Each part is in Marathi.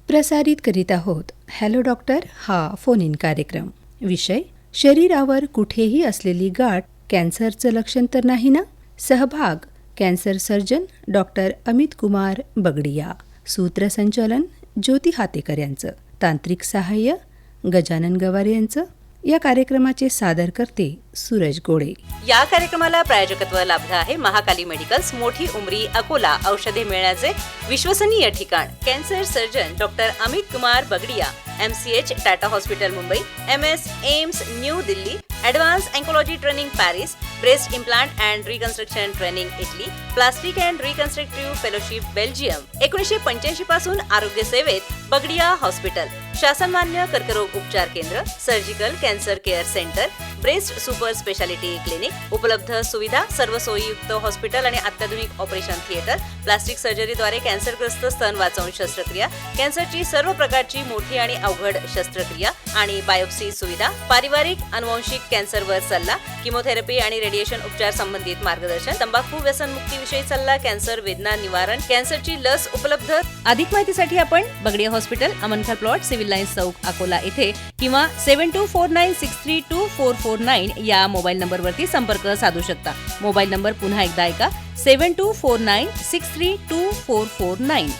प्रसारित करीत आहोत हॅलो डॉक्टर हा फोन इन कार्यक्रम. विषय शरीरावर कुठेही असलेली गाठ कॅन्सरचं लक्षण तर नाही ना. सहभाग cancer surgeon doctor Amit Kumar Bagdia. सूत्रसंचालन ज्योती हातेकर यांचं. तांत्रिक सहाय्य गजानन गवारे यांचं. या कार्यक्रमाचे सादर करते सूरज गोळे. या कार्यक्रमाला प्रायोजकत्व लाभलं आहे महाकाली मेडिकल्स, मोठी उमरी, अकोला. औषधे मिळण्याचे विश्वसनीय ठिकाण. Cancer surgeon doctor Amit Kumar Bagadia, MCH Tata hospital Mumbai, MS AIIMS New Delhi, advance oncology training Paris, breast implant and reconstruction training Italy, plastic and reconstructive fellowship Belgium. 1985 पासून आरोग्य सेवेत बगडिया हॉस्पिटल. शासनमान्य कर्करोग उपचार केंद्र, surgical cancer care centre, breast super speciality clinic. उपलब्ध सुविधा सर्व सोयीयुक्त हॉस्पिटल आणि अत्याधुनिक ऑपरेशन थिएटर. प्लास्टिक सर्जरीद्वारे कॅन्सरग्रस्त स्तन वाचवून शस्त्रक्रिया, कॅन्सरची सर्व प्रकारची मोठी आणि अवघड शस्त्रक्रिया आणि बायोप्सी सुविधा. पारिवारिक अनुवंशिक कॅन्सरवर सल्ला, किमोथेरपी आणि रेडिएशन उपचार संबंधित मार्गदर्शन. तंबाखू व्यसनमुक्तीविषयी सल्ला, कॅन्सर वेदना निवारण, कॅन्सरची लस उपलब्ध. अधिक माहितीसाठी आपण Bagadia hospital, Amankhal plot, civil lines Chowk, Akola येथे किंवा 7249632449 या मोबाईल नंबरवरती संपर्क साधू शकता. मोबाईल नंबर पुन्हा एकदा ऐका, 7249632449.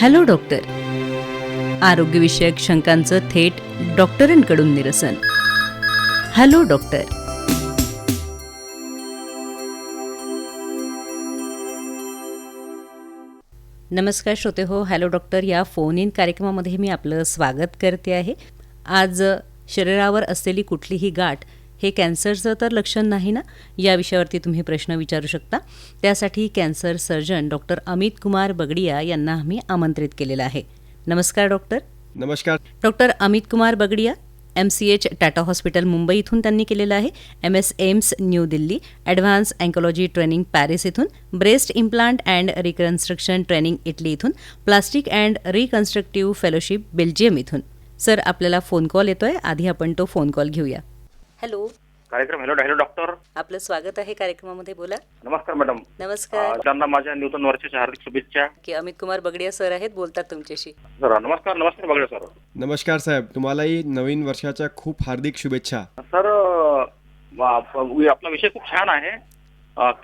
हॅलो डॉक्टर, आरोग्यविषयक शंकांचं थेट डॉक्टरांकडून निरसन. Hello doctor. नमस्कार श्रोते हो, हॅलो डॉक्टर या फोन इन कार्यक्रमामध्ये मी आपलं स्वागत करते आहे. आज शरीरावर असलेली कुठलीही गाठ हे कॅन्सरचं तर लक्षण नाही ना, या विषयावरती तुम्ही प्रश्न विचारू शकता. त्यासाठी cancer surgeon doctor Amit Kumar Bagadia यांना आम्ही आमंत्रित केलेलं आहे. नमस्कार डॉक्टर. नमस्कार doctor Amit Kumar Bagadia, MCH Tata hospital Mumbai इथून त्यांनी केलेलं आहे. MS AIIMS New Delhi, advance oncology training Paris इथून, breast implant and reconstruction training Italy इथून, plastic and reconstructive fellowship Belgium इथून. सर, आपल्याला फोन कॉल येतोय. आधी आपण तो फोन कॉल घेऊया. हॅलो कार्यक्रम. हॅलो डॉक्टर, आपलं स्वागत आहे कार्यक्रमामध्ये. बोला. नमस्कार मॅडम. नमस्कार. त्यांना माझ्या नूतन वर्षाच्या हार्दिक शुभेच्छा. की अमित कुमार बगडिया सर आहेत, बोलतात तुमच्याशी. सर नमस्कार. नमस्कार बगडे सर. नमस्कार साहेब, तुम्हालाही नवीन वर्षाच्या खूप हार्दिक शुभेच्छा. सर आपला विषय खूप छान आहे.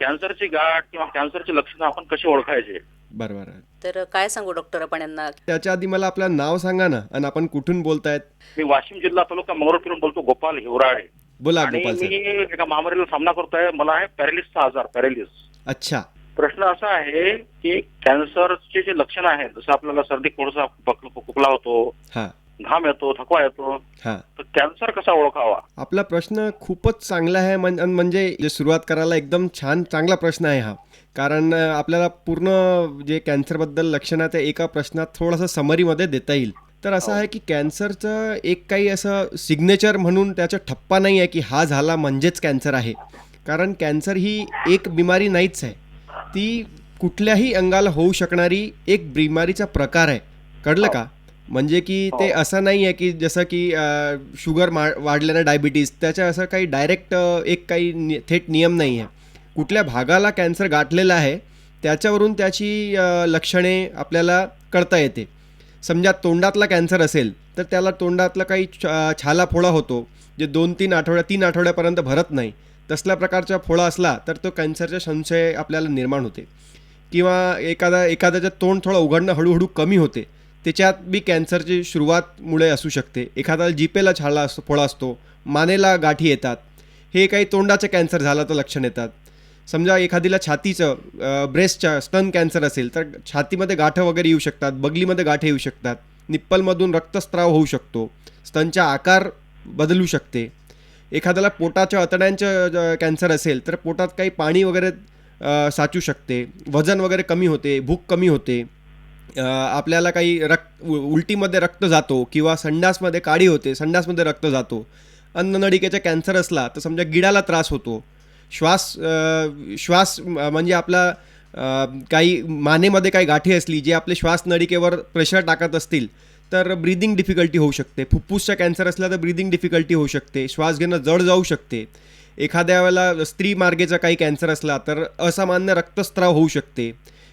कॅन्सरची गाठ किंवा कॅन्सरची लक्षणं आपण कशी ओळखायचे. बरोबर. तर काय सांगू डॉक्टर आपण यांना. त्याच्या आधी मला आपलं नाव सांगा ना, आणि आपण कुठून बोलतायत. मी वाशिम जिल्हा तालुका मंगरुळपीरून बोलतो, गोपाल हिवराळे. बोला आणि गोपाल मी साहेब. एका महामारीला सामना करतोय. मला आहे पॅरालिसचा आजार, पॅरालिस. अच्छा. प्रश्न असा आहे की कॅन्सरचे जे लक्षण आहेत, जसं आपल्याला सर्दी, खोकला होतो, हा, घाम येतो, थकवा येतो, हा, तर कॅन्सर कसा ओळखावा. आपला प्रश्न खूपच चांगला आहे. म्हणजे जे सुरुवात करायला एकदम चांगला प्रश्न आहे हा. कारण आपल्याला पूर्ण जे कॅन्सरबद्दल लक्षण आहे ते एका प्रश्नात थोडंसं समरीमध्ये देता येईल. तर असं आहे की कॅन्सरचं एक काही असं सिग्नेचर म्हणून त्याचा ठप्पा नाही आहे की हा झाला म्हणजेच कॅन्सर आहे. कारण कॅन्सर ही एक बिमारी नाहीच आहे, ती कुठल्याही अंगाला होऊ शकणारी एक बिमारीचा प्रकार आहे. कळलं का? म्हणजे की ते असं नाही आहे की जसं की शुगर वाढल्यानं डायबिटीज, त्याच्या असं काही डायरेक्ट एक काही थेट नियम नाही आहे. कुठल्या भागाला कॅन्सर गाठलेला आहे त्याच्यावरून त्याची लक्षणे आपल्याला कळता येते. समजा तोंडातला कॅन्सर असेल तर त्याला तोंडातला काही छाला फोडा होतो, जे 2-3 आठवड्यापर्यंत भरत नाही. तसल्या प्रकारचा फोडा असला तर तो कॅन्सरचा संशय आपल्याला निर्माण होते. किंवा एखाद्याचं तोंड थोडं उघडणं हळूहळू कमी होते, त्याच्यात बी कॅन्सरची सुरुवातमुळे असू शकते. एखाद्याला जिपेला फोडा असतो, मानेला गाठी येतात, हे काही तोंडाचं कॅन्सर झालं तर लक्षण येतात. समजा एखादीला छातीचं ब्रेस्टच्या स्तन कॅन्सर असेल तर छातीमध्ये गाठं वगैरे येऊ शकतात, बगलीमध्ये गाठे येऊ शकतात, निप्पलमधून रक्तस्राव होऊ शकतो, स्तनचा आकार बदलू शकते. एखाद्याला पोटाच्या आतड्यांचं कॅन्सर असेल तर पोटात काही पाणी वगैरे साचू शकते, वजन वगैरे कमी होते, भूक कमी होते, आपल्याला काही उलटीमध्ये रक्त जातो किंवा संडासमध्ये काळी होते, संडासमध्ये रक्त जातो. अन्ननळिकेचा कॅन्सर असला तर समजा गिडाला त्रास होतो. श्वास म्हणजे आपला काही मानेमध्ये काही गाठी असली जे आपले श्वास नळिकेवर प्रेशर टाकत असतील तर ब्रीदिंग डिफिकल्टी होऊ शकते. फुफ्फुसचा कॅन्सर असला तर ब्रीदिंग डिफिकल्टी होऊ शकते, श्वास घेणं जड जाऊ शकते. एखाद्या वेळेला स्त्री मार्गेचा काही कॅन्सर असला तर असामान्य रक्तस्राव होऊ शकते.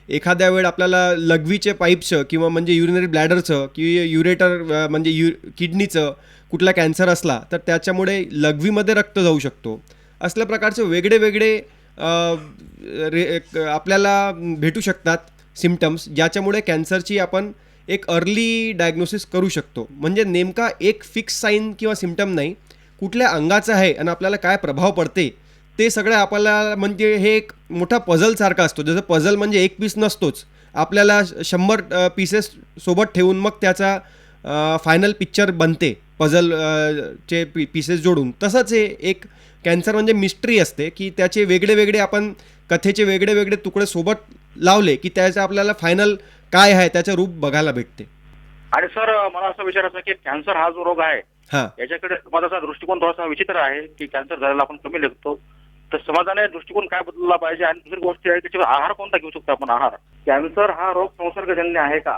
एखाद्या वेळ आपल्याला लघवीचे पाईप्सचं किंवा म्हणजे युरिनरी ब्लॅडरचं किंवा युरेटर म्हणजे किडनीचं कुठला कॅन्सर असला तर त्याच्यामुळे लघवीमध्ये रक्त जाऊ शकतो. असल्या प्रकारचे वेगळे वेगळे आपल्याला भेटू शकतात सिम्पटम्स, ज्याच्यामुळे कॅन्सरची आपण एक अर्ली डायग्नोसिस करू शकतो. म्हणजे नेमका एक फिक्स साईन किंवा सिम्पटम नाही, कुठल्या अंगाचं आहे आणि आपल्याला काय प्रभाव पडते ते सगळं आपल्याला, म्हणजे हे एक मोठा पझलसारखा असतो. जसं पझल म्हणजे एक पीस नसतोच, आपल्याला 100 पीसेस सोबत ठेवून मग त्याचा फायनल पिक्चर बनते पझल चे पीसेस जोडून. तसंच हे एक कॅन्सर म्हणजे मिस्ट्री असते की त्याचे वेगळे वेगळे आपण कथेचे वेगळे वेगळे तुकडे सोबत लावले की त्याचं आपल्याला फायनल काय आहे त्याचं रूप बघायला भेटते. आणि सर मला असं विचारायचं आहे की कॅन्सर हा जो रोग आहे हां याच्याकडे माझा दृष्टिकोन थोडासा विचित्र आहे की कॅन्सर झालेला आपण कमी लेखतो, तर समाजाने दृष्टिकोन काय बदलला पाहिजे. आणि दुसरी गोष्ट आहे त्याच्यावर आहार कोणता घेऊ शकतो आपण आहार. कॅन्सर हा रोग संसर्गजन्य आहे का?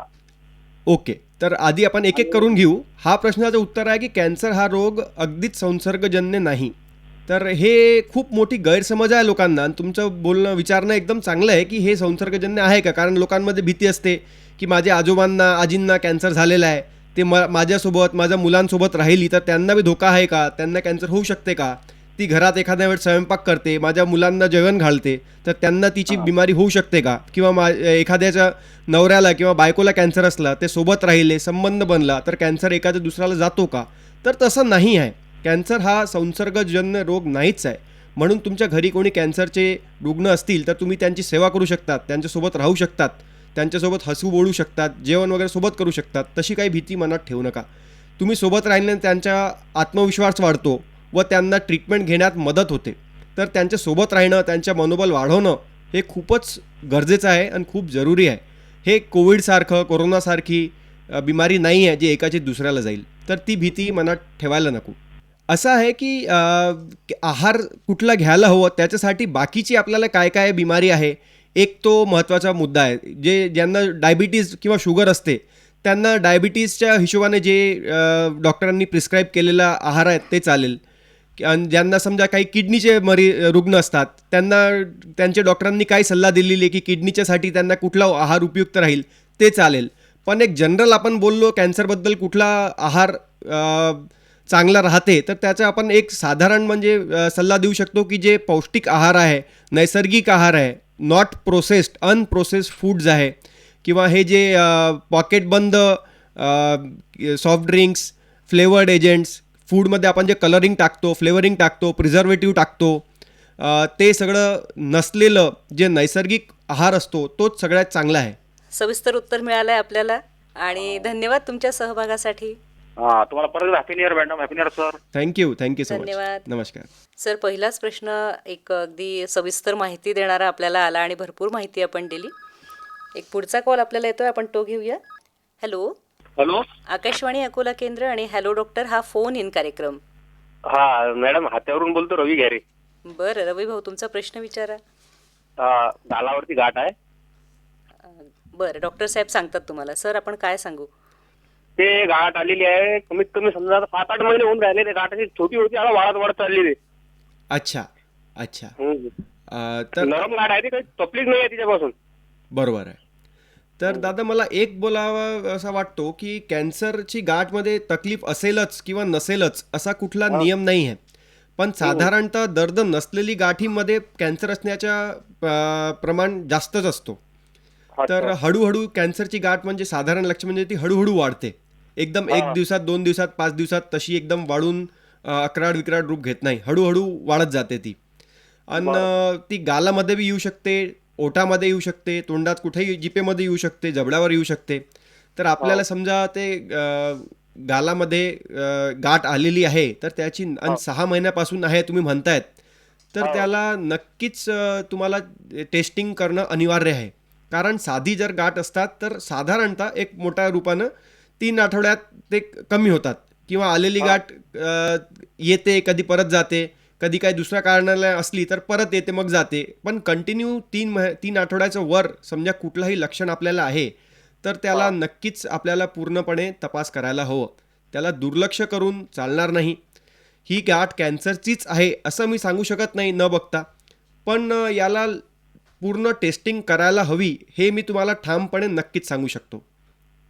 ओके, तर आधी आपण एक एक करून घेऊ. हा प्रश्नाचं उत्तर आहे की कॅन्सर हा रोग अगदीच संसर्गजन्य नाही. तर हे खूप मोठी गैरसमज आहे लोकांना, आणि तुमचं बोलणं विचारणं एकदम चांगलं आहे की हे संसर्गजन्य आहे का. कारण लोकांमध्ये भीती असते की माझ्या आजोबांना आजींना कॅन्सर झालेला आहे, ते माझ्यासोबत माझ्या मुलांसोबत राहिली तर त्यांना बी धोका आहे का, त्यांना कॅन्सर होऊ शकते का. ती घरात एखाद्या वेळ स्वयंपाक करते, माझ्या मुलांना जेवण घालते, तर त्यांना तिची बिमारी होऊ शकते का. किंवा एखाद्याच्या नवऱ्याला किंवा बायकोला कॅन्सर असला, ते सोबत राहिले, संबंध बनला, तर कॅन्सर एखाद्या दुसऱ्याला जातो का. तर तसं नाही आहे. कॅन्सर हा संसर्गजन्य रोग नाहीच आहे. म्हणून तुमच्या घरी कोणी कॅन्सरचे रुग्ण असतील तर तुम्ही त्यांची सेवा करू शकतात, त्यांच्यासोबत राहू शकतात, त्यांच्यासोबत हसू बोलू शकतात, जेवण वगैरे सोबत करू शकतात. तशी काही भीती मनात ठेवू नका. तुम्ही सोबत राहिल्याने त्यांचा आत्मविश्वास वाढतो व त्यांना ट्रीटमेंट घेण्यात मदत होते. तर त्यांच्यासोबत राहणं, त्यांच्या मनोबल वाढवणं हे खूपच गरजेचं आहे आणि खूप जरुरी आहे. हे कोविडसारखं, कोरोनासारखी बिमारी नाही आहे जी एकाची दुसऱ्याला जाईल. तर ती भीती मनात ठेवायला नको. असं आहे की आहार कुठला घ्यायला हवं त्याच्यासाठी बाकीची आपल्याला काय काय बिमारी आहे, एक तो महत्त्वाचा मुद्दा आहे. ज्यांना डायबिटीज किंवा शुगर असते त्यांना डायबिटीजच्या हिशोबाने जे डॉक्टरांनी प्रिस्क्राईब केलेला आहार आहे ते चालेल. आणि ज्यांना समजा काही किडनीचे रुग्ण असतात त्यांना त्यांच्या डॉक्टरांनी काय सल्ला दिलेली आहे की किडनीच्यासाठी त्यांना कुठला आहार उपयुक्त राहील ते चालेल. पण एक जनरल आपण बोललो कॅन्सरबद्दल कुठला आहार चांगला राहते, तर त्याचा आपण एक साधारण म्हणजे सल्ला देऊ शकतो की जे पौष्टिक आहार आहे, नैसर्गिक आहार आहे, नॉट प्रोसेस्ड, अनप्रोसेस्ड फूड्स आहे, किंवा हे जे पॉकेटबंद सॉफ्ट ड्रिंक्स, फ्लेवर्ड एजंट्स, फूडमध्ये आपण जे कलरिंग टाकतो, फ्लेवरिंग टाकतो, प्रिझर्वेटिव्ह टाकतो, ते सगळं नसलेलं जे नैसर्गिक आहार असतो तोच सगळ्यात चांगला आहे. सविस्तर उत्तर मिळालं आहे आपल्याला आणि धन्यवाद तुमच्या सहभागासाठी. तुम्हाला परत happy new year madam. Happy new year sir. Thank you so much. धन्यवाद. नमस्कार सर, पहिलाच प्रश्न एक अगदी सविस्तर माहिती देणारा आपल्याला आला आणि भरपूर माहिती आपण दिली. एक पुढचा कॉल आपल्याला येतोय, आपण तो घेऊया. हॅलो. हॅलो. आकाशवाणी अकोला केंद्र आणि हॅलो डॉक्टर हा फोन इन कार्यक्रम. हा मॅडम, हात्यावरून बोलतो, रवी घ्यारे. बरं रवी भाऊ, तुमचा प्रश्न विचारा. गालावरती गाठ आहे. बरं, डॉक्टर साहेब सांगतात तुम्हाला. सर, आपण काय सांगू. ते गाठ आलेली आहे, कमीत कमी समजा 7-8 महिने होऊन राहिले. ते गाठ अशी छोटी होती, आता वाढत वाढत चाललेली. अच्छा अच्छा. तर नरम गाठ आहे, ती काही तकलीफ नाही आहे तिच्यापासून. बरोबर आहे. तर दादा, मला एक बोलावं असा वाटतो की कॅन्सरची गाठमध्ये तकलीफ असेलच किंवा नसेलच असा कुठला नियम नाही आहे. पण साधारणतः दर्द नसलेली गाठीमध्ये कॅन्सर असण्याच्या प्रमाण जास्तच असतो. तर हळूहळू कॅन्सरची गाठ म्हणजे साधारण लक्षण म्हणजे ती हळूहळू वाढते. एकदम 1 दिवसात, 2 दिवसात, 5 दिवसात तशी एकदम वाढून अकराड विक्राड रूप घेत नाही, हळूहळू वाढत जाते ती. आणि ती गालामध्ये बी येऊ शकते, ओठामध्ये येऊ शकते, तोंडात कुठेही जिभेमध्ये येऊ शकते, जबड्यावर येऊ शकते. तर आपल्याला समजा ते गालामध्ये गाठ आलेली आहे तर त्याची 6 महिन्यापासून आहे तुम्ही म्हणतायत, तर त्याला नक्कीच तुम्हाला टेस्टिंग करणं अनिवार्य आहे. कारण साधी जर गाठ असतात तर साधारणतः एक मोठ्या रूपानं 3 आठवड्यात ते कमी होतात, किंवा आलेली गाठ येते, कधी परत जाते, कधी काही दुसऱ्या कारणाला असली तर परत येते मग जाते. पण कंटिन्यू 3 आठवड्याचं वर समजा कुठलंही लक्षण आपल्याला आहे तर त्याला नक्कीच आपल्याला पूर्णपणे तपास करायला हवं. त्याला दुर्लक्ष करून चालणार नाही. ही गाठ कॅन्सरचीच आहे असं मी सांगू शकत नाही न बघता, पण याला पूर्ण टेस्टिंग करायला हवी हे मी तुम्हाला ठामपणे नक्कीच सांगू शकतो.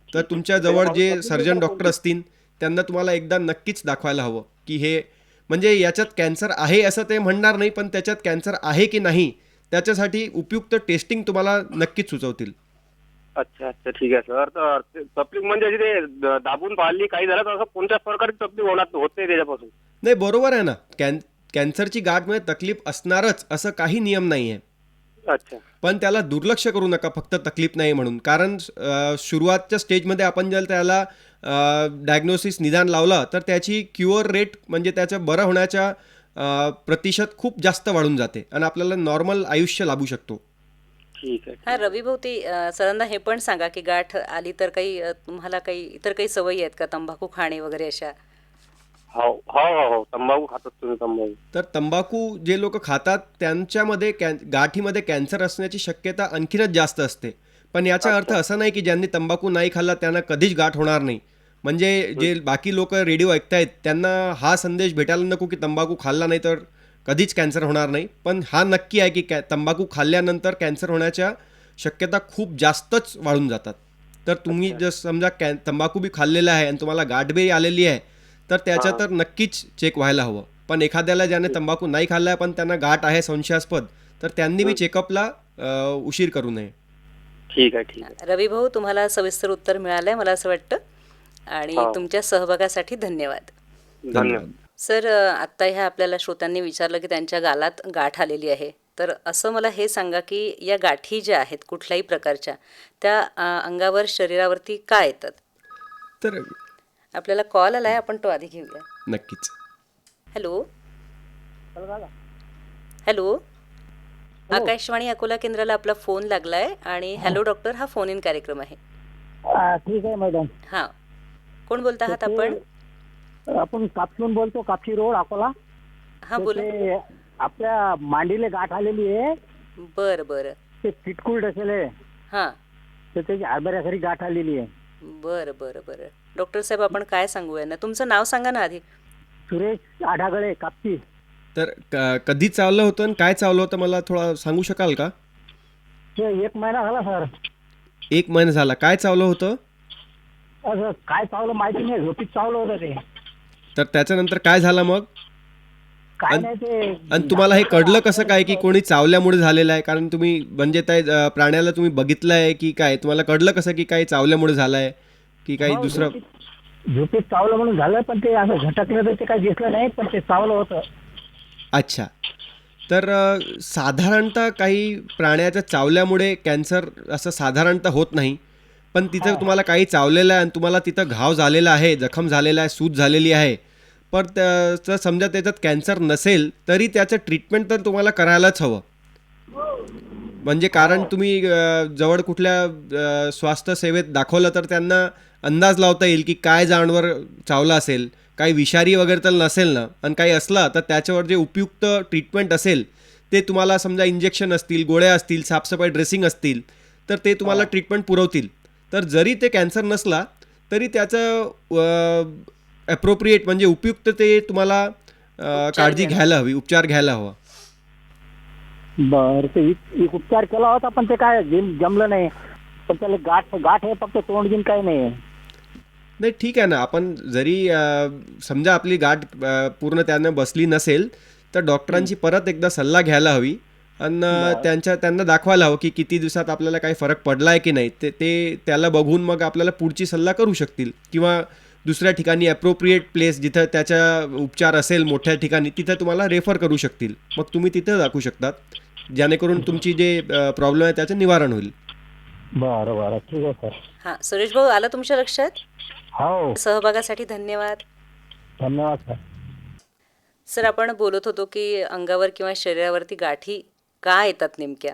तर तुमच्या जवळ जे सर्जन डॉक्टर असतील त्यांना तुम्हाला एकदा नक्कीच दाखवायला हवं की हे म्हणजे याच्यात कॅन्सर आहे असं ते म्हणणार नाही, पण त्याच्यात कॅन्सर आहे की नाही त्याच्यासाठी उपयुक्त टेस्टिंग तुम्हाला नक्कीच सुचवतील. अच्छा अच्छा, ठीक आहे सर. तर तकलीफ म्हणजे अशी ते दाबून पाहिली काही झालं तर असं कोणत्या प्रकारची तकलीफ होत नाही त्याच्यापासून? नाही, बरोबर आहे ना. कॅन्सरची गाठमध्ये तकलीफ असणारच असं काही नियम नाही आहे. अच्छा. पण त्याला दुर्लक्ष करू नका फक्त तकलीफ नाही म्हणून. कारण सुरुवातच्या स्टेजमध्ये आपण जर त्याला डायग्नोसिस निदान लावलं तर त्याची क्युअर रेट म्हणजे त्याचं बरं होण्याच्या प्रतिशत खूप जास्त वाढून जाते आणि आपल्याला नॉर्मल आयुष्य लाभू शकतो. ठीक आहे. हा रवी भाऊ, ती सरांना हे पण सांगा की गाठ आली तर काही तुम्हाला काही इतर काही सवयी आहेत का, तंबाखू खाणे वगैरे अशा? हो हो हो हो, तंबाखू खातात तुम्ही? तंबाखू तर तंबाखू जे लोक खातात त्यांच्यामध्ये गाठीमध्ये कॅन्सर असण्याची शक्यता आणखीनच जास्त असते. पण याचा अर्थ असा नाही की ज्यांनी तंबाखू नाही खाल्ला त्यांना कधीच गाठ होणार नाही. म्हणजे जे बाकी लोक रेडिओ ऐकतायत त्यांना हा संदेश भेटायला नको की तंबाखू खाल्ला नाही तर कधीच कॅन्सर होणार नाही. पण हा नक्की आहे की तंबाखू खाल्ल्यानंतर कॅन्सर होण्याच्या शक्यता खूप जास्तच वाढून जातात. तर तुम्ही जर समजा तंबाखू बी खाल्लेला आहे आणि तुम्हाला गाठ बी आलेली आहे तर त्याचं तर नक्कीच चेक व्हायला हवं. पण एखाद्याला ज्याने तंबाखू नाही खाल्ला आहे पण त्यांना गाठ आहे संशयास्पद तर त्यांनी बी चेकअपला उशीर करू नये. ठीक आहे. ठीक आहे. रवी भाऊ, तुम्हाला सविस्तर उत्तर मिळालंय मला असं वाटतं आणि तुमच्या सहभागासाठी धन्यवाद. धन्यवाद. सर, आत्ता ह्या आपल्याला श्रोत्यांनी विचारलं की त्यांच्या गालात गाठ आलेली आहे, तर असं मला हे सांगा की या गाठी ज्या आहेत कुठल्याही प्रकारच्या त्या अंगावर शरीरावरती का येतात? तर आपल्याला कॉल आलाय, आपण तो आधी घेऊया. नक्कीच. हॅलो हॅलो, आकाशवाणी अकोला केंद्राला आपला फोन लागलाय आणि हॅलो डॉक्टर हा फोन इन कार्यक्रम आहे. ठीक आहे मॅडम. हां, कोण बोलता आहात आपण? आपण कापसून बोलतो, कापशी रोड अकोला. हां, बोला. ते आपल्या मांडीला गाठ आलेली आहे, बरं बरं. ते फिटकूळ डसेल आहे, हां, तर त्याची हरभऱ्यासारी गाठ आलेली आहे. बरं बरं बरं. डॉक्टर साहेब, आपण काय सांगूया ना, तुमचं नाव सांगा ना आधी. सुरेश आढागळे, कापशी. तर कधी चावलं होतं आणि काय चावलं होतं मला थोडा सांगू शकाल का? ते 1 महिना झाला सर. 1 महिना झाला. काय चावलं होतं? असं काय चावलं माहिती नाही, झोपीत चावलं होतं ते. तर त्याच्यानंतर काय झालं मग? काय नाही ते. आणि तुम्हाला हे कळलं कसं काय की कोणी चावल्यामुळे झालेलं आहे? कारण तुम्ही म्हणजे त्या प्राण्याला तुम्ही बघितलं आहे की काय? तुम्हाला कळलं कसं की काही चावल्यामुळे झालं आहे की काही हो, दुसरं? झोपीत चावलं म्हणून झालं, पण ते असं झटकलं तर ते काही दिसलं नाही, पण ते चावलं होतं. अच्छा. तर साधारणतः काही प्राण्याच्या चावल्यामुळे कॅन्सर असं साधारणतः होत नाही. पण तिथं तुम्हाला काही चावलेलं आहे आणि तुम्हाला तिथं घाव झालेला आहे, जखम झालेला आहे, सूज झालेली आहे, पण त्याचं समजा त्याच्यात कॅन्सर नसेल तरी त्याचं ट्रीटमेंट तर तुम्हाला करायलाच हवं. म्हणजे कारण तुम्ही जवळ कुठल्या स्वास्थ्य सेवेत दाखवलं तर त्यांना अंदाज लावता येईल की काय जनावर चावलं असेल, काही विषारी वगैरे तर नसेल ना, आणि काही असला तर त्याच्यावर जे उपयुक्त ट्रीटमेंट असेल ते तुम्हाला समजा इंजेक्शन असतील, गोळ्या असतील, साफसफाई ड्रेसिंग असतील तर ते तुम्हाला ट्रीटमेंट पुरवतील. तर जरी ते कॅन्सर नसला तरी त्याचं ॲप्रोप्रिएट म्हणजे उपयुक्त ते तुम्हाला काळजी घ्यायला हवी, उपचार घ्यायला हवा. बरं, ते उपचार केला होता पण ते काय जमलं नाही. पण त्याला गाठ आहे, फक्त तोंड घेऊन काही नाही. नाही, ठीक आहे ना. आपण जरी समजा आपली गाठ पूर्ण त्यानं बसली नसेल तर डॉक्टरांची परत एकदा सल्ला घ्यायला हवी आणि त्यांना दाखवायला हवं की किती दिवसात आपल्याला काही फरक पडला आहे की नाही. ते त्याला बघून मग आपल्याला पुढची सल्ला करू शकतील किंवा दुसऱ्या ठिकाणी ॲप्रोप्रिएट प्लेस जिथं त्याचा उपचार असेल मोठ्या ठिकाणी तिथं तुम्हाला रेफर करू शकतील. मग तुम्ही तिथं दाखवू शकतात जेणेकरून तुमची जे प्रॉब्लेम आहे त्याचं निवारण होईल. बरं बरं, ठीक आहे सर. हां, सुरेश भाऊ, आलं तुमच्या लक्षात? हो, सहभागासाठी धन्यवाद. धन्यवाद सर. सर, आपण बोलत होतो की अंगावर किंवा शरीरावरती गाठी का येतात नेमक्या?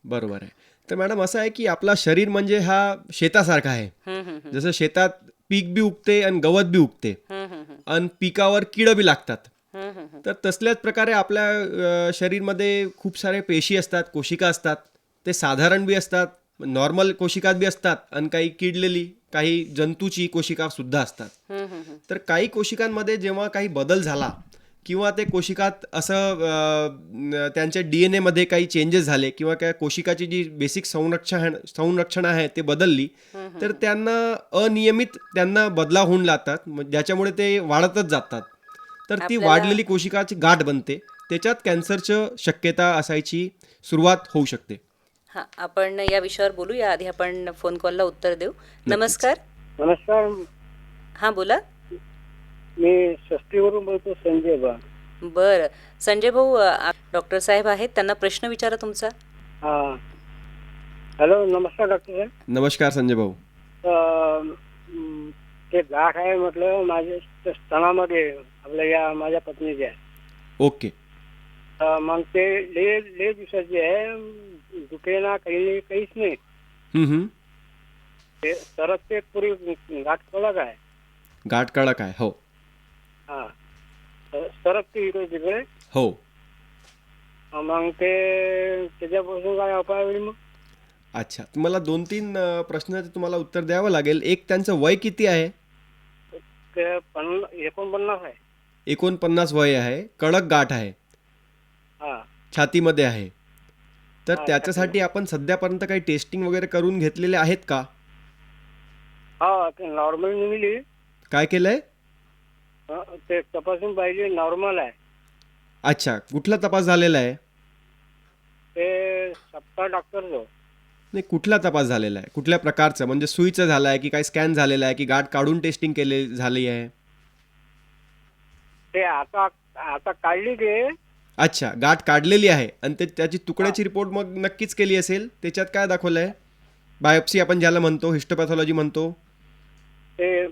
बरोबर आहे. तर मॅडम असं आहे की आपला शरीर म्हणजे हा शेतासारखा आहे. हं, हं, हं. जसं शेतात पीक बी उगते आणि गवत बी उगते हं, हं, हं. आणि पिकावर किडं बी लागतात. हं, हं, हं. तर तसल्याच प्रकारे आपल्या शरीरमध्ये खूप सारे पेशी असतात, कोशिका असतात. ते साधारण बी असतात, नॉर्मल कोशिकात बी असतात आणि काही किडलेली, काही जंतूची कोशिका सुद्धा असतात. हं, हं, हं. तर काही कोशिकांमध्ये जेव्हा काही बदल झाला किंवा ते कोशिकात असं त्यांच्या DNA मध्ये काही चेंजेस झाले किंवा काय कोशिकाची जी बेसिक संरक्षण आहे ते बदलली, तर त्यांना अनियमित त्यांना बदलाव होऊन लागतात, ज्याच्यामुळे ते वाढतच जातात. तर ती आपल्याला- वाढलेली कोशिकाची गाठ बनते, त्याच्यात कॅन्सरचं शक्यता असायची सुरुवात होऊ शकते. हां, आपण या विषयावर बोलूया. आधी आपण फोन कॉलला उत्तर देऊ. नमस्कार. नमस्कार, हां, बोला. मी षष्टीवरून बोलतो, संजय बा. बरं, संजय भाऊ, डॉक्टर साहेब आहेत, त्यांना प्रश्न विचारा तुमचा. हा, हॅलो, नमस्कार डॉक्टर साहेब. नमस्कार संजय भाऊ. ते गाठ आहे म्हटलं माझ्या स्तनामध्ये, आपल्या माझ्या पत्नीच्या. ओके. मग ते ले दिवसाची आहे, दुखे ना काहीच नाही. ते तरच ते पुरी गाठ कडक आहे. गाठ कडक आहे. हो हा, सरक ते इकडे तिकडे. हो. मग ते त्याच्यापासून काय उपाय होईल मग? अच्छा, तुम्हाला 2-3 प्रश्नाचं तुम्हाला उत्तर द्यावं लागेल. एक, त्यांचं वय किती आहे? ते 49 आहे. 49 वय आहे, कडक गाठ आहे, हा छातीमध्ये आहे. तर हा, त्याच्यासाठी आपण सध्यापर्यंत काही टेस्टिंग वगैरे करून घेतलेले आहेत का? हा, ते नॉर्मल निघली. काय केलंय? ते तपासून पाहिजे, नॉर्मल आहे. अच्छा, कुठला तपास झालेला आहे? ते सप्ताह डॉक्टर जो. नाही, कुठला तपास झालेला आहे? कुठल्या प्रकारचं, म्हणजे सुईचं झालं आहे की काय स्कॅन झालेला आहे की गाठ काढून टेस्टिंग झाली आहे? ते आता काढली ते. अच्छा, गाठ काढलेली आहे आणि त्याची तुकड्याची रिपोर्ट मग नक्कीच केली असेल. त्याच्यात काय दाखवलं आहे? बायोप्सी आपण ज्याला म्हणतो, हिस्टोपॅथॉलॉजी म्हणतो. ते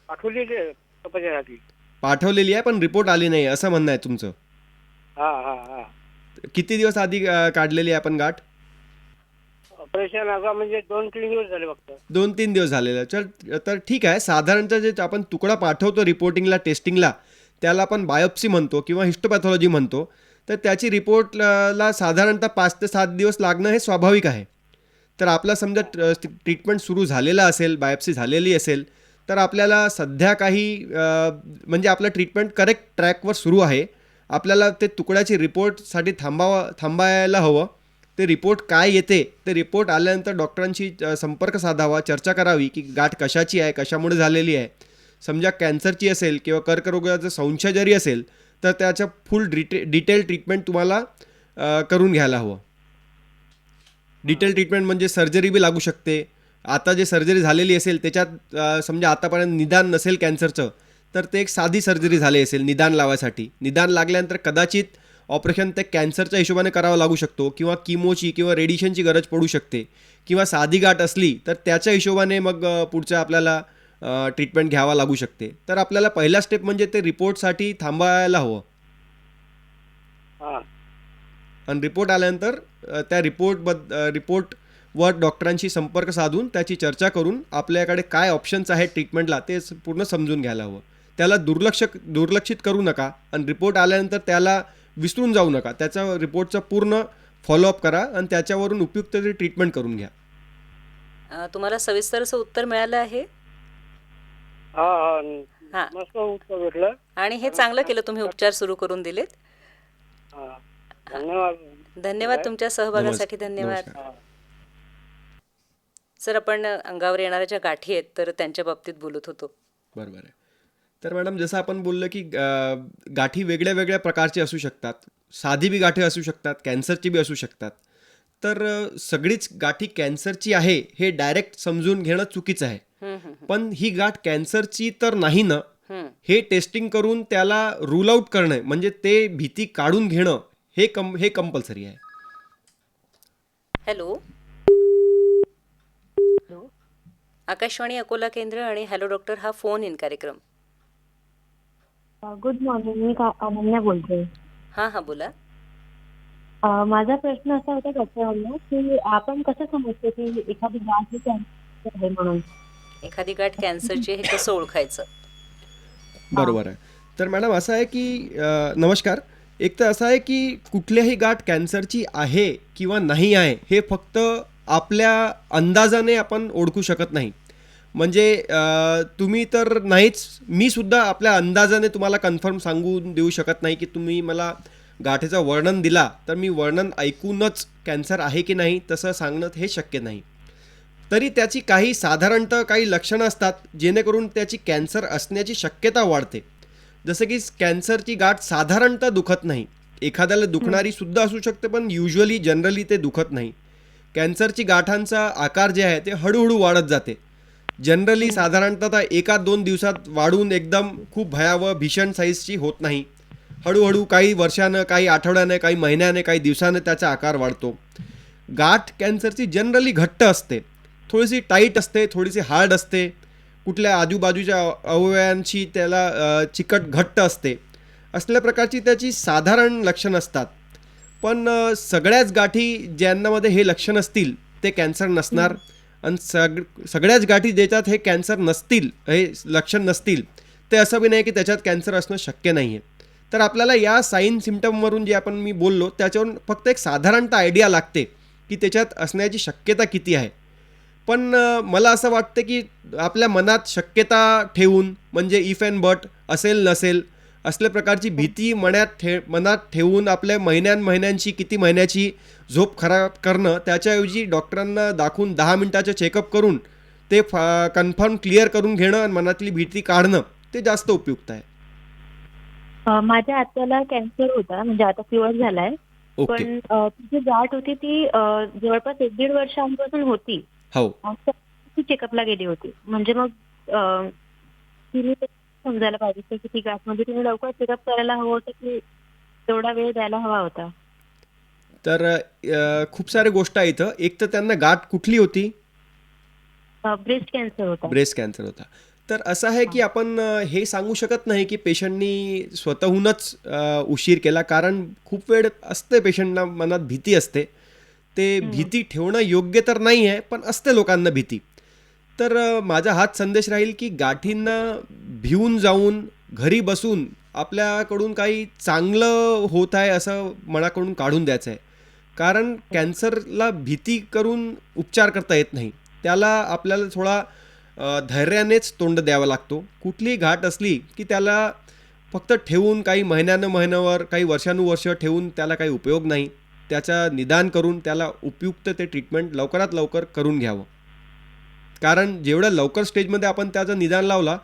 पाठवली ते तपासासाठी. पाठवलेली आहे पण रिपोर्ट आली नाही असं म्हणणं आहे तुमचं. हा हा हा. किती दिवस आधी काढलेली आहे आपण गाठ? ऑपरेशन आता म्हणजे 2-3 दिवस झाले फक्त. 2-3 दिवस झालेलं. तर ठीक आहे. साधारणतः जे आपण तुकडा पाठवतो रिपोर्टिंगला, टेस्टिंगला, त्याला आपण बायोप्सी म्हणतो किंवा हिस्टोपॅथॉलॉजी म्हणतो. तर त्याची रिपोर्टला साधारणतः 5 ते 7 दिवस लागणं हे स्वाभाविक आहे. तर आपला समजा ट्रीटमेंट सुरू झालेला असेल, बायोप्सी झालेली असेल, तर आपल्याला सध्या काही म्हणजे आपलं ट्रीटमेंट करेक्ट ट्रॅकवर सुरू आहे. आपल्याला ते तुकड्याची रिपोर्टसाठी थांबायला हवं. ते रिपोर्ट काय येते, ते रिपोर्ट आल्यानंतर डॉक्टरांशी संपर्क साधावा, चर्चा करावी की गाठ कशाची आहे, कशामुळे झालेली आहे. समजा कॅन्सरची असेल किंवा कर्करोगाचा संशय जरी असेल तर त्याचं फुल डिटेल ट्रीटमेंट तुम्हाला करून घ्यायला हवं. डिटेल ट्रीटमेंट म्हणजे सर्जरी बी लागू शकते. आता जे सर्जरी झालेली असेल त्याच्यात समजा आतापर्यंत निदान नसेल कॅन्सरचं, तर ते एक साधी सर्जरी झाली असेल निदान लावायसाठी. निदान लागल्यानंतर कदाचित ऑपरेशन ते कॅन्सरच्या हिशोबाने करावं लागू शकतो किंवा किमोची किंवा रेडिएशनची गरज पडू शकते, किंवा साधी गाठ असली तर त्याच्या हिशोबाने मग पुढच्या आपल्याला ट्रीटमेंट घ्यावा लागू शकते. तर आपल्याला पहिला स्टेप म्हणजे ते रिपोर्टसाठी थांबायला हवं. हा. आणि रिपोर्ट आल्यानंतर त्या रिपोर्टवर डॉक्टरांशी संपर्क साधून त्याची चर्चा करून आपल्याकडे काय ऑप्शन्स आहेत ट्रीटमेंटला ते पूर्ण समजून घ्यायला हवं. त्याला दुर्लक्षित करू नका आणि रिपोर्ट आल्यानंतर त्याला विसरून जाऊ नका. त्याचा रिपोर्टचा पूर्ण फॉलोअप करा आणि त्याच्यावरून उपयुक्त ट्रीटमेंट करून घ्या. तुम्हाला सविस्तर असं उत्तर मिळालं आहे. हा हा. मस्त उत्तर भेटलं. आणि हे चांगलं केलं, तुम्ही उपचार सुरू करून दिलेत. हा, धन्यवाद. धन्यवाद तुमच्या सहभागासाठी. धन्यवाद. नमस्कार. सर, आपण अंगावर येणाऱ्या ज्या गाठी आहेत तर त्यांच्या बाबतीत बोलत होतो. बरोबर आहे. तर मॅडम, जसं आपण बोललं की गाठी वेगळ्या वेगळ्या प्रकारचे असू शकतात. साधी बी गाठी असू शकतात, कॅन्सरची बी असू शकतात. तर सगळीच गाठी कॅन्सरची आहे हे डायरेक्ट समजून घेणं चुकीचं आहे. पण ही गाठ कॅन्सरची तर नाही ना, हे टेस्टिंग करून त्याला रूल आउट करणं, म्हणजे ते भीती काढून घेणं हे कंपल्सरी आहे. हॅलो, आकाशवाणी अकोला केंद्र आणि हॅलो डॉक्टर हा फोन इन कार्यक्रम. गुड मॉर्निंग, मी अनन्या बोलते. हां हां, बोला. माझा प्रश्न असा होता डॉक्टरांना की आपण कसं समजतो की एखादी गाठ ही कॅन्सर आहे म्हणून? एखादी गाठ कॅन्सरची हे कसं ओळखायचं? बरोबर आहे. तर मॅडम, असं आहे की नमस्कार. एक तर असं आहे की कुठल्याही गाठ कॅन्सरची आहे किंवा नाही आहे हे फक्त आपल्या अंदाजाने आपण ओळखू शकत नाही. म्हणजे तुम्ही तर नाहीच, मी सुद्धा आपल्या अंदाजाने तुम्हाला कन्फर्म सांगून देऊ शकत नाही की तुम्ही मला गाठीचं वर्णन दिला तर मी वर्णन ऐकूनच कॅन्सर आहे की नाही तसं सांगणं हे शक्य नाही. तरी त्याची काही साधारणतः काही लक्षणं असतात जेणेकरून त्याची कॅन्सर असण्याची शक्यता वाढते. जसं की कॅन्सरची गाठ साधारणतः दुखत नाही, एखाद्याला दुखणारी सुद्धा असू शकते पण युजली जनरली ते दुखत नाही. कॅन्सरची गाठांचा आकार जे आहे ते हळूहळू वाढत जाते. जनरली साधारणतः 1-2 दिवसात वाढून एकदम खूप भयावह भीषण साईजची होत नाही. हळूहळू काही वर्षानं, काही आठवड्याने, काही महिन्याने, काही दिवसाने त्याचा आकार वाढतो. गाठ कॅन्सरची जनरली घट्ट असते, थोडीशी टाईट असते, थोडीशी हार्ड असते, कुठल्या आजूबाजूच्या अवयवांशी त्याला चिकट घट्ट असते. असल्या प्रकारची त्याची साधारण लक्षणं असतात. पण सगळ्याच गाठी ज्यांनामध्ये हे लक्षण असतील ते कॅन्सर नसणार, आणि सगळ्याच गाठी ज्याच्यात हे कॅन्सर नसतील, हे लक्षण नसतील, ते असं बी नाही की त्याच्यात कॅन्सर असणं शक्य नाही आहे. तर आपल्याला या साईन सिम्टमवरून जे आपण मी बोललो त्याच्यावरून फक्त एक साधारणतः आयडिया लागते की त्याच्यात असण्याची शक्यता किती आहे. पण मला असं वाटतं की आपल्या मनात शक्यता ठेवून, म्हणजे इफ अँड बट, असेल नसेल असल्या प्रकारची भीती मनात ठेवून आपल्या महिन्यांची, किती महिन्याची झोप खराब करणं, त्याच्याऐवजी डॉक्टरांना दाखवून 10 मिनिटाचं चेकअप करून ते कन्फर्म क्लिअर करून घेणं आणि मनातली भीती काढणं ते जास्त उपयुक्त आहे. माझ्या आत्याला कॅन्सर होता, म्हणजे आता क्युअर झालाय. ओके. पण तिची गाठ होती ती जवळपास 1-1.5 वर्षांपासून होती. हो. ती चेकअपला गेली होती. म्हणजे मग तिने ते समजायला पाहिजे की ती गाठ, म्हणजे तिने लवकर चेकअप करायला हवं होतं की तेवढा वेळ द्यायला हवा होता. तर खूप साऱ्या गोष्ट आहे इथं. एक तर त्यांना गाठ कुठली होती? ब्रेस्ट कॅन्सर होता. ब्रेस्ट कॅन्सर होता. तर असं आहे की आपण हे सांगू शकत नाही की पेशंटनी स्वतःहूनच उशीर केला, कारण खूप वेळ असते पेशंटना मनात भीती असते. ते भीती ठेवणं योग्य तर नाही आहे, पण असते लोकांना भीती. तर माझा हाच संदेश राहील की गाठींना भिवून जाऊन घरी बसून आपल्याकडून काही चांगलं होत आहे असं मनाकडून काढून द्यायचं आहे. कारण कॅन्सरला भीती करून उपचार करता येत नाही, त्याला आपल्याला थोडा धैर्यानेच तोंड द्यावा लागतो. कुठलीही घाट असली की त्याला फक्त ठेवून काही महिन्यावर, काही वर्षानुवर्ष ठेवून त्याला काही उपयोग नाही. त्याचा निदान करून त्याला उपयुक्त ते ट्रीटमेंट लवकरात लवकर करून घ्यावं. कारण जेवढ्या लवकर स्टेजमध्ये आपण त्याचं निदान लावला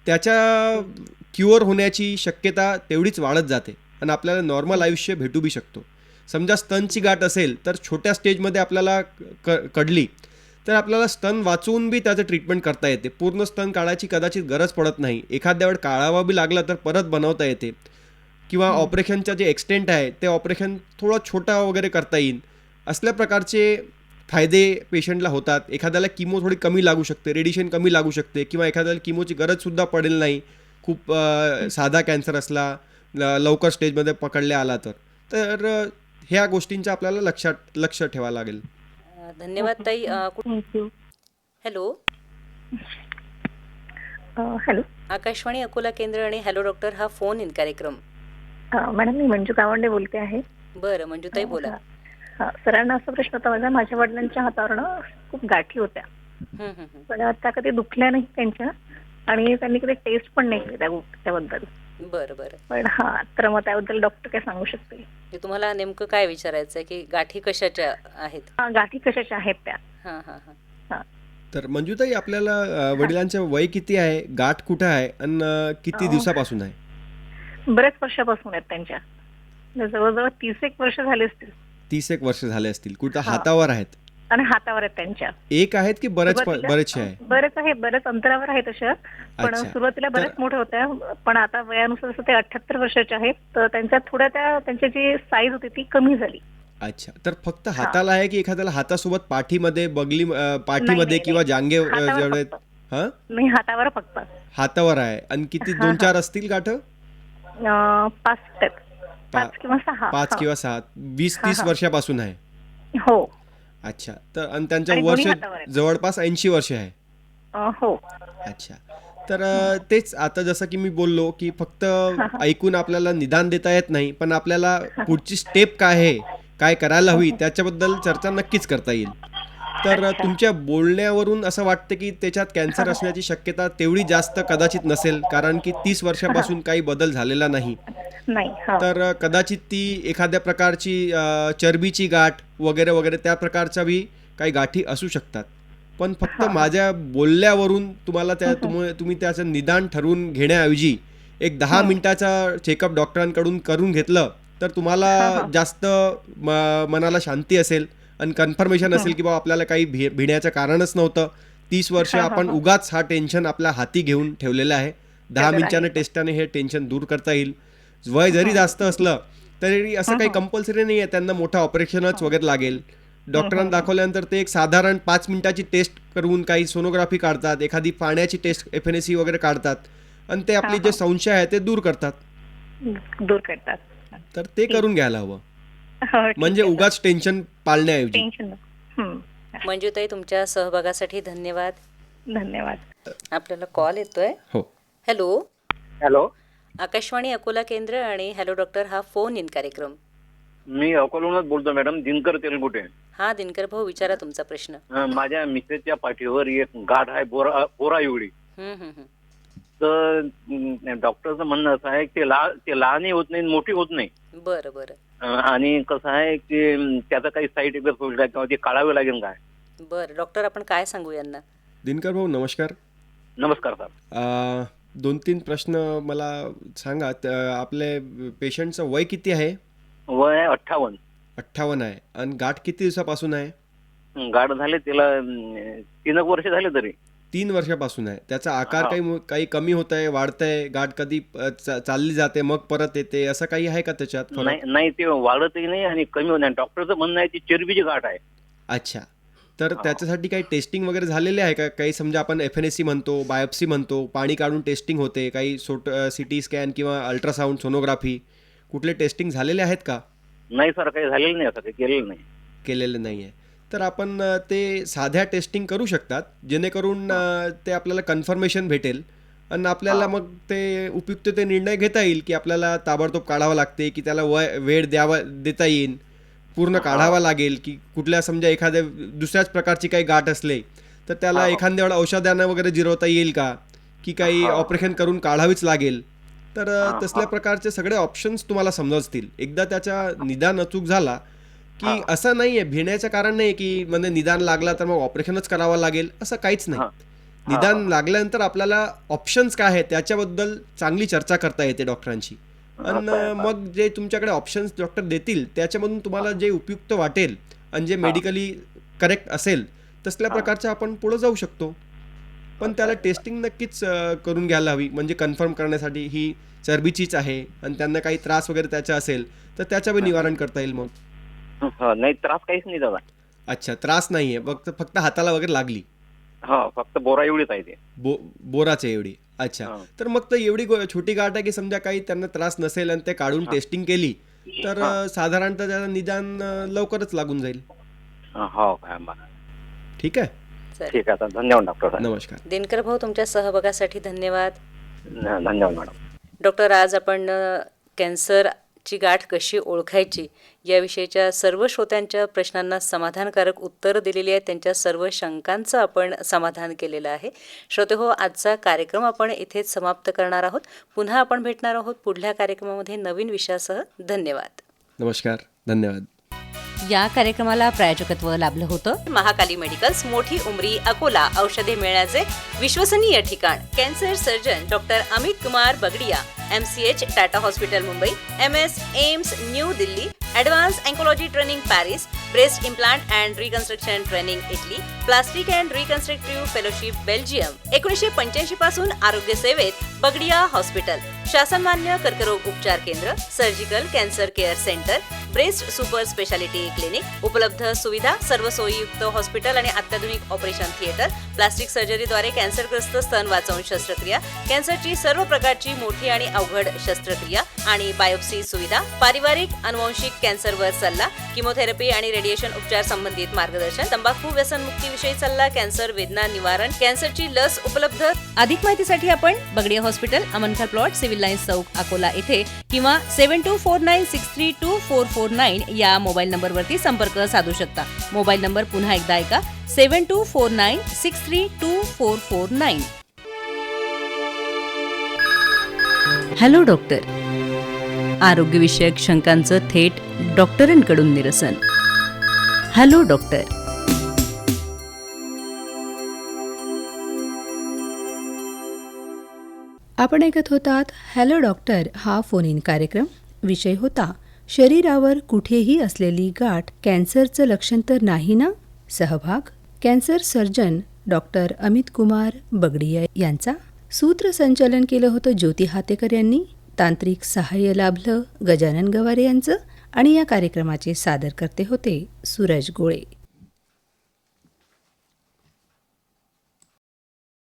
त्याच्या क्युअर होण्याची शक्यता तेवढीच वाढत जाते आणि आपल्याला नॉर्मल आयुष्य भेटू बी शकतो. समजा स्तनची गाठ असेल तर छोट्या स्टेजमध्ये आपल्याला कळली तर आपल्याला स्तन वाचवून बी त्याचं ट्रीटमेंट करता येते. पूर्ण स्तन काढायची कदाचित गरज पडत नाही. एखाद्या वेळ काढावा बी लागला तर परत बनवता येते. किंवा ऑपरेशनचं जे एक्सटेंट आहे ते ऑपरेशन थोडा छोटा वगैरे करता येईल. असल्या प्रकारचे फायदे पेशंटला होतात. एखाद्याला किमो थोडी कमी लागू शकते, रेडिएशन कमी लागू शकते, किंवा एखाद्याला किमोची गरजसुद्धा पडेल नाही खूप साधा कॅन्सर असला, लवकर स्टेजमध्ये पकडल्या आला तर ह्या गोष्टींचा आपल्याला लक्ष ठेवावं लागेल. धन्यवाद ताई. Thank you. Hello, hello Akashvani Akola केंद्र आणि हॅलो डॉक्टर हा फोन इन कार्यक्रम. मॅडम, मी मंजू गावंडे बोलते आहे. बरं मंजूताई बोला. सरांना असा प्रश्न होता, माझ्या वडिलांच्या हातावर खूप गाठी होत्या, पण त्या कधी दुखल्या नाही त्यांच्या, आणि त्यांनी कधी टेस्ट पण नाही केली त्याबद्दल. बरं बरं. पण तर मग त्याबद्दल डॉक्टर काय सांगू शकते? तुम्हाला नेमकं काय विचारायचं आहे की गाठी कशाच्या आहेत? गाठी कशाच्या आहेत त्या? हां हां हां. तर मंजूताई, आपल्याला वडिलांचं वय किती आहे, गाठ कुठं आहे आणि किती दिवसापासून आहे? बरेच वर्षापासून आहेत त्यांच्या, जवळजवळ 30 वर्ष झाले असतील. 30 वर्ष झाले असतील. कुठं हातावर आहेत? आणि हातावर आहेत त्यांच्या. एक आहेत की बरेचसे आहे? बरेच अंतरावर आहेत अशा, पण सुरुवातीला बरेच मोठ्या होत्या, पण आता वयानुसार ते 78 वर्षाचे आहेत. तर त्यांच्या थोड्या त्यांची जी साईज होती ती कमी झाली. अच्छा, तर फक्त हाताला आहे की एखाद्याला हातासोबत पाठीमध्ये, पाठीमध्ये किंवा जांगे जेवढे? नाही, हातावर फक्त. हातावर आहे. आणि किती, 2-4 असतील गाठ? 5 किंवा 6. 5 किंवा 6. 20-30 वर्षापासून आहे? हो. अच्छा, तर आणि त्यांच्या वर्ष जवळपास 80 वर्ष आहे? हो. अच्छा, तर तेच आता जसं की मी बोललो की फक्त ऐकून आपल्याला निदान देता येत नाही, पण आपल्याला पुढची स्टेप काय आहे, काय करायला हवी त्याच्याबद्दल चर्चा नक्कीच करता येईल. तर तुमच्या बोलण्यावरून असं वाटतं की त्याच्यात कॅन्सर असण्याची शक्यता तेवढी जास्त कदाचित नसेल, कारण की 30 वर्षापासून काही बदल झालेला नाही. नाही. हा. तर कदाचित ती एखाद्या प्रकारची चरबीची गाठ वगैरे वगैरे त्या प्रकारच्या बी काही गाठी असू शकतात. पण फक्त माझ्या बोलल्यावरून तुम्हाला तुम्ही त्याचं निदान ठरवून घेण्याऐवजी एक 10 मिनिटाचा चेकअप डॉक्टरांकडून करून घेतलं तर तुम्हाला जास्त मनाला शांती असेल आणि कन्फर्मेशन असेल की बाबा आपल्याला काही भिण्याचं कारणच नव्हतं. 30 वर्ष आपण उगाच हा टेन्शन आपल्या हाती घेऊन ठेवलेलं आहे. 10 मिनिटाने टेस्टाने हे टेन्शन दूर करता येईल. वय जरी जास्त असलं तरी असं काही कंपल्सरी नाही आहे त्यांना मोठं ऑपरेशनच वगैरे लागेल. डॉक्टरांना दाखवल्यानंतर ते एक साधारण 5 मिनिटाची टेस्ट करून काही सोनोग्राफी काढतात, एखादी पाण्याची टेस्ट FNAC वगैरे काढतात आणि ते आपले जे संशय आहे ते दूर करतात. दूर करतात. तर ते करून घ्यायला हवं, हो, ठीक म्हणजे आहे, उगाच टेन्शन पाळण्याऐवजी. टेन्शन नाही. मंजूताई, तुमच्या सहभागासाठी धन्यवाद. धन्यवाद. आपल्याला कॉल येतोय. हो. हॅलो, हॅलो, आकाशवाणी अकोला केंद्र आणि हॅलो डॉक्टर हा फोन इन कार्यक्रम. मी अकोल्याहूनच बोलतो मॅडम, दिनकर तेलगुटे. हा दिनकर भाऊ, विचारा तुमचा प्रश्न. माझ्या मिसेसच्या पाठीवर एक गाठ आहे, बोरा एवढी. हम्म. तर डॉक्टरचं म्हणणं असं आहे की ते लहानही होत नाही मोठी होत नाही. बरं बरं. आणि कसं आहे की त्याचा काही साईड इफेक्ट होईल का किंवा ते काढावे लागेल काय? बरं डॉक्टर, आपण काय सांगू यांना? दिनकर भाऊ नमस्कार. नमस्कार सर. 2-3 प्रश्न मला सांगा. आपले पेशंटचं वय किती आहे? वय 58. 58 आहे. आणि गाठ किती दिवसापासून आहे? गाठ झाले त्याला 3 वर्ष झाले तरी. 3 वर्षापासून आहे. त्याचा आकार काही कमी होत आहे, वाढतंय? गाठ कधी चालली जाते मग परत येते, असं काही आहे का त्याच्यात फरक? नाही, ते वाढतही नाही आणि कमी होत नाही. डॉक्टरचं म्हणणं आहे ती चरबीची गाठ आहे. अच्छा. तर त्याच्यासाठी काही टेस्टिंग वगैरे झालेले आहे का? काही समजा आपण FNAC म्हणतो, बायोप्सी म्हणतो, पाणी काढून टेस्टिंग होते, काही CT स्कॅन किंवा अल्ट्रासाऊंड, सोनोग्राफी, कुठले टेस्टिंग झालेले आहेत का? नाही सर, काही झालेलं नाही, असं काही केलेलं नाही आहे. तर आपण ते साध्या टेस्टिंग करू शकतात, जेणेकरून ते आपल्याला कन्फर्मेशन भेटेल आणि आपल्याला मग ते उपयुक्त ते निर्णय घेता येईल की आपल्याला ताबडतोब काढावं लागते की त्याला वेळ देता येईल, पूर्ण काढावा लागेल, की कुठल्या समजा एखाद्या दुसऱ्याच प्रकारची काही गाठ असले तर त्याला एखाद्या वेळा औषधांना वगैरे जिरवता येईल का, की काही ऑपरेशन करून काढावीच लागेल. तर तसल्या प्रकारचे सगळे ऑप्शन्स तुम्हाला समजतील. एकदा त्याचा निदान अचूक झाला की असं नाही आहे, भिण्याचं कारण नाही की म्हणजे निदान लागला तर मग ऑपरेशनच करावं लागेल, असं काहीच नाही. निदान लागल्यानंतर आपल्याला ऑप्शन्स काय आहेत त्याच्याबद्दल चांगली चर्चा करता येते डॉक्टरांशी. आणि मग जे तुमच्याकडे ऑप्शन्स डॉक्टर देतील त्याच्यामधून तुम्हाला जे उपयुक्त वाटेल आणि जे मेडिकली करेक्ट असेल तसल्या प्रकारचं आपण पुढे जाऊ शकतो. पण त्याला टेस्टिंग नक्कीच करून घ्यायला हवी, म्हणजे कन्फर्म करण्यासाठी ही चरबीचीच आहे आणि त्यांना काही त्रास वगैरे त्याचा असेल तर त्याचं निवारण करता येईल. मग नाही, त्रास काहीच नाही दादा. अच्छा, त्रास नाहीये, फक्त हाताला वगैरे लागली. फक्त बोरा एवढीच आहे ते. बोराचे एवढी. अच्छा. तर मग तर एवढी छोटी गाठ आहे की समजा काही त्यांना त्रास नसेल आणि ते काढून टेस्टिंग केली तर साधारणतः त्याला निदान लवकरच लागून जाईल. ठीक आहे. ठीक आहे, धन्यवाद डॉक्टर. नमस्कार. दिनकर भाऊ, तुमच्या सहभागासाठी धन्यवाद. धन्यवाद मॅडम. डॉक्टर, आज आपण कॅन्सरची गाठ कशी ओळखायची याविषयीच्या सर्व श्रोत्यांच्या प्रश्नांना समाधानकारक उत्तरं दिलेली आहेत. त्यांच्या सर्व शंकांचं आपण समाधान केलेलं आहे. श्रोते हो, आजचा कार्यक्रम आपण इथेच समाप्त करणार आहोत. पुन्हा आपण भेटणार आहोत पुढल्या कार्यक्रमामध्ये नवीन विषयासह. धन्यवाद. नमस्कार. धन्यवाद. या कार्यक्रमाला प्रायोजकत्व लाभलं होतं महाकाली मेडिकल्स, मोठी उमरी, अकोला. औषधे मिळण्याचे विश्वसनीय ठिकाण. Cancer surgeon doctor Amit Kumar Bagadia, MCH Tata hospital Mumbai, MS AIIMS New Delhi, advance oncology training Paris, breast implant and reconstruction training Italy, plastic and reconstructive fellowship Belgium. 1985 पासून आरोग्य सेवेत बगडिया हॉस्पिटल. शासनमान्य कर्करोग उपचार केंद्र, surgical cancer care centre, breast super speciality clinic. उपलब्ध सुविधा, सर्व सोयीयुक्त हॉस्पिटल आणि अत्याधुनिक ऑपरेशन थिएटर. प्लास्टिक सर्जरीद्वारे कॅन्सरग्रस्त स्तन वाचवून शस्त्रक्रिया, कॅन्सरची सर्व प्रकारची मोठी आणि अवघड शस्त्रक्रिया आणि बायोप्सी सुविधा. पारिवारिक अनुवंशिक कॅन्सरवर सल्ला, किमोथेरपी आणि रेडिएशन उपचार संबंधित मार्गदर्शन. तंबाखू व्यसनमुक्तीविषयी सल्ला, कॅन्सर वेदना निवारण, कॅन्सरची लस उपलब्ध. अधिक माहितीसाठी आपण Bagadia hospital, Amankhar plot, civil lines Chowk, Akola येथे किंवा 7249632449 या मोबाईल नंबरवरती संपर्क साधू शकता. मोबाईल नंबर पुन्हा एकदा ऐका, 7249632449. हॅलो डॉक्टर, आरोग्यविषयक शंकांचं थेट डॉक्टरांकडून निरसन. Hello doctor. आपण ऐकत होतात हॅलो डॉक्टर हा फोन इन कार्यक्रम. विषय होता शरीरावर कुठेही असलेली गाठ कॅन्सरचं लक्षण तर नाही ना. सहभाग cancer surgeon doctor Amit Kumar Bagdia यांचा. सूत्रसंचालन केलं होतं ज्योती हातेकर यांनी. तांत्रिक सहाय्य लाभलं गजानन गवारे यांचं. आणि या कार्यक्रमाचे सादरकर्ते होते सूरज गोळे.